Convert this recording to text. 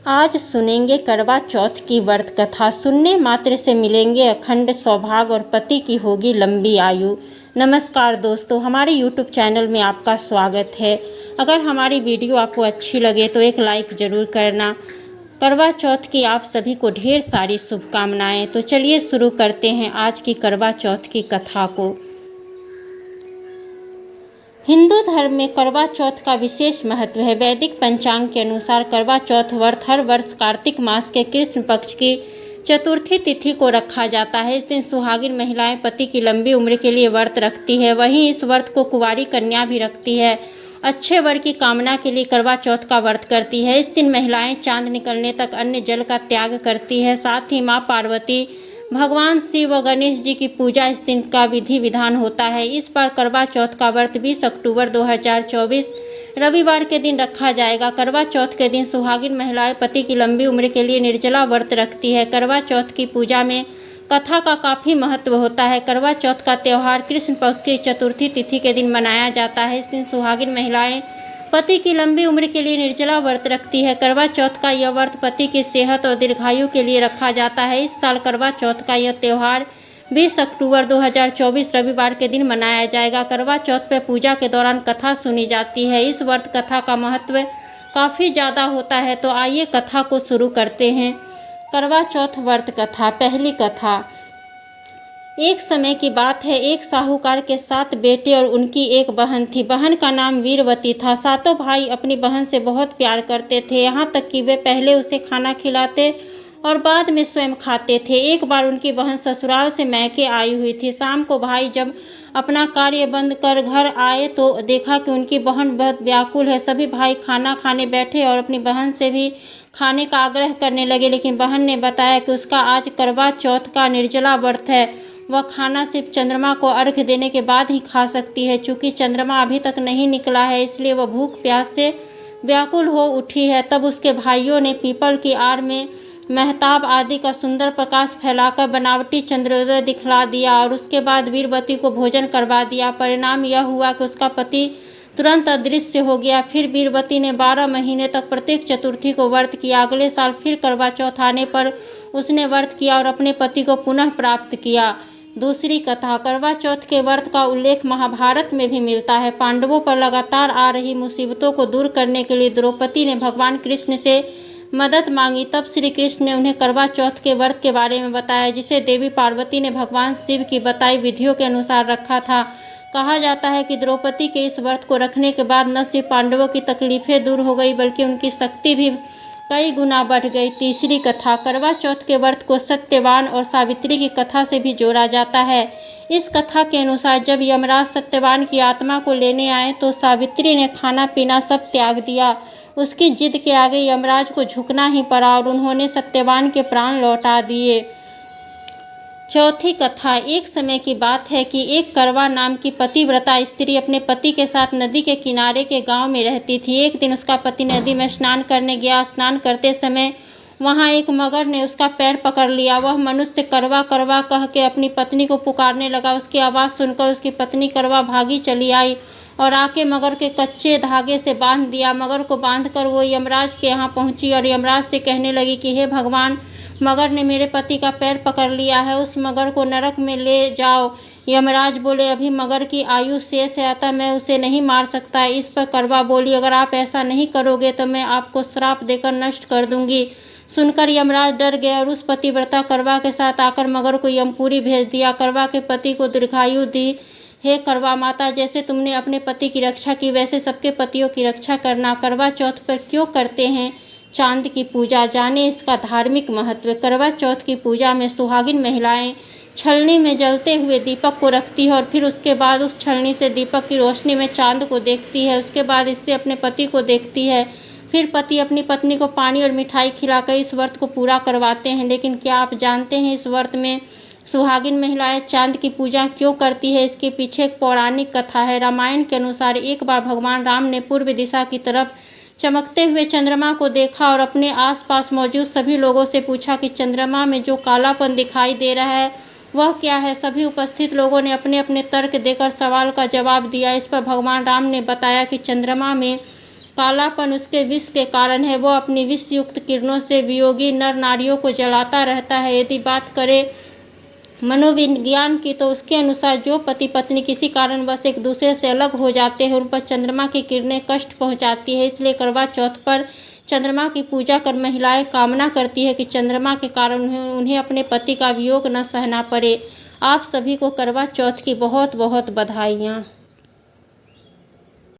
आज सुनेंगे करवा चौथ की व्रत कथा। सुनने मात्र से मिलेंगे अखंड सौभाग्य और पति की होगी लंबी आयु। नमस्कार दोस्तों, हमारे YouTube चैनल में आपका स्वागत है। अगर हमारी वीडियो आपको अच्छी लगे तो एक लाइक ज़रूर करना। करवा चौथ की आप सभी को ढेर सारी शुभकामनाएं। तो चलिए शुरू करते हैं आज की करवा चौथ की कथा को। हिंदू धर्म में करवा चौथ का विशेष महत्व है। वैदिक पंचांग के अनुसार करवा चौथ व्रत हर वर्ष कार्तिक मास के कृष्ण पक्ष की चतुर्थी तिथि को रखा जाता है। इस दिन सुहागिन महिलाएं पति की लंबी उम्र के लिए व्रत रखती है। वहीं इस व्रत को कुंवारी कन्या भी रखती है। अच्छे वर की कामना के लिए करवा चौथ का व्रत करती है। इस दिन महिलाएं चांद निकलने तक अन्न जल का त्याग करती है। साथ ही माँ पार्वती, भगवान शिव व गणेश जी की पूजा इस दिन का विधि विधान होता है। इस बार करवा चौथ का व्रत 20 अक्टूबर 2024 रविवार के दिन रखा जाएगा। करवा चौथ के दिन सुहागिन महिलाएं पति की लंबी उम्र के लिए निर्जला व्रत रखती है। करवा चौथ की पूजा में कथा का काफ़ी महत्व होता है। करवा चौथ का त्यौहार कृष्ण पक्ष की चतुर्थी तिथि के दिन मनाया जाता है। इस दिन सुहागिन महिलाएं पति की लंबी उम्र के लिए निर्जला व्रत रखती है। करवा चौथ का यह व्रत पति की सेहत और दीर्घायु के लिए रखा जाता है। इस साल करवा चौथ का यह त्यौहार 20 अक्टूबर 2024 रविवार के दिन मनाया जाएगा। करवा चौथ पर पूजा के दौरान कथा सुनी जाती है। इस व्रत कथा का महत्व काफ़ी ज़्यादा होता है। तो आइए कथा को शुरू करते हैं। करवा चौथ व्रत कथा। पहली कथा। एक समय की बात है, एक साहूकार के 7 बेटे और उनकी एक बहन थी। बहन का नाम वीरवती था। सातों भाई अपनी बहन से बहुत प्यार करते थे, यहाँ तक कि वे पहले उसे खाना खिलाते और बाद में स्वयं खाते थे। एक बार उनकी बहन ससुराल से मैके आई हुई थी। शाम को भाई जब अपना कार्य बंद कर घर आए तो देखा कि उनकी बहन बहुत व्याकुल है। सभी भाई खाना खाने बैठे और अपनी बहन से भी खाने का आग्रह करने लगे, लेकिन बहन ने बताया कि उसका आज करवा चौथ का निर्जला व्रत है। वह खाना सिर्फ चंद्रमा को अर्घ्य देने के बाद ही खा सकती है। चूँकि चंद्रमा अभी तक नहीं निकला है, इसलिए वह भूख प्यास से व्याकुल हो उठी है। तब उसके भाइयों ने पीपल की आड़ में महताब आदि का सुंदर प्रकाश फैलाकर बनावटी चंद्रोदय दिखला दिया और उसके बाद वीरवती को भोजन करवा दिया। परिणाम यह हुआ कि उसका पति तुरंत अदृश्य हो गया। फिर वीरवती ने 12 महीने तक प्रत्येक चतुर्थी को व्रत किया। अगले साल फिर करवा चौथ आने पर उसने व्रत किया और अपने पति को पुनः प्राप्त किया। दूसरी कथा। करवा चौथ के व्रत का उल्लेख महाभारत में भी मिलता है। पांडवों पर लगातार आ रही मुसीबतों को दूर करने के लिए द्रौपदी ने भगवान कृष्ण से मदद मांगी। तब श्री कृष्ण ने उन्हें करवा चौथ के व्रत के बारे में बताया, जिसे देवी पार्वती ने भगवान शिव की बताई विधियों के अनुसार रखा था। कहा जाता है कि द्रौपदी के इस व्रत को रखने के बाद न सिर्फ पांडवों की तकलीफें दूर हो गई, बल्कि उनकी शक्ति भी कई गुना बढ़ गई। तीसरी कथा। करवा चौथ के व्रत को सत्यवान और सावित्री की कथा से भी जोड़ा जाता है। इस कथा के अनुसार जब यमराज सत्यवान की आत्मा को लेने आए तो सावित्री ने खाना पीना सब त्याग दिया। उसकी जिद के आगे यमराज को झुकना ही पड़ा और उन्होंने सत्यवान के प्राण लौटा दिए। चौथी कथा। एक समय की बात है कि एक करवा नाम की पतिव्रता स्त्री अपने पति के साथ नदी के किनारे के गांव में रहती थी। एक दिन उसका पति नदी में स्नान करने गया। स्नान करते समय वहां एक मगर ने उसका पैर पकड़ लिया। वह मनुष्य करवा करवा कह के अपनी पत्नी को पुकारने लगा। उसकी आवाज़ सुनकर उसकी पत्नी करवा भागी चली आई और आके मगर के कच्चे धागे से बांध दिया। मगर को बांधकर वो यमराज के यहाँ पहुँची और यमराज से कहने लगी कि हे भगवान, मगर ने मेरे पति का पैर पकड़ लिया है, उस मगर को नरक में ले जाओ। यमराज बोले, अभी मगर की आयु शेष है, अतः मैं उसे नहीं मार सकता। इस पर करवा बोली, अगर आप ऐसा नहीं करोगे तो मैं आपको श्राप देकर नष्ट कर दूंगी। सुनकर यमराज डर गए और उस पतिव्रता करवा के साथ आकर मगर को यमपुरी भेज दिया। करवा के पति को दीर्घायु दी। हे करवा माता, जैसे तुमने अपने पति की रक्षा की, वैसे सबके पतियों की रक्षा करना। करवा चौथ पर क्यों करते हैं चांद की पूजा, जाने इसका धार्मिक महत्व। करवा चौथ की पूजा में सुहागिन महिलाएं छलनी में जलते हुए दीपक को रखती है और फिर उसके बाद उस छलनी से दीपक की रोशनी में चांद को देखती है। उसके बाद इससे अपने पति को देखती है। फिर पति अपनी पत्नी को पानी और मिठाई खिलाकर इस व्रत को पूरा करवाते हैं। लेकिन क्या आप जानते हैं इस व्रत में सुहागिन महिलाएं चांद की पूजा क्यों करती है? इसके पीछे एक पौराणिक कथा है। रामायण के अनुसार एक बार भगवान राम ने पूर्व दिशा की तरफ चमकते हुए चंद्रमा को देखा और अपने आसपास मौजूद सभी लोगों से पूछा कि चंद्रमा में जो कालापन दिखाई दे रहा है वह क्या है। सभी उपस्थित लोगों ने अपने अपने तर्क देकर सवाल का जवाब दिया। इस पर भगवान राम ने बताया कि चंद्रमा में कालापन उसके विष के कारण है। वो अपनी विष युक्त किरणों से वियोगी नर नारियों को जलाता रहता है। यदि बात करें मनोविज्ञान की तो उसके अनुसार जो पति पत्नी किसी कारणवश एक दूसरे से अलग हो जाते हैं उन पर चंद्रमा की किरणें कष्ट पहुंचाती है। इसलिए करवा चौथ पर चंद्रमा की पूजा कर महिलाएं कामना करती है कि चंद्रमा के कारण उन्हें अपने पति का वियोग न सहना पड़े। आप सभी को करवा चौथ की बहुत बहुत बधाइयाँ।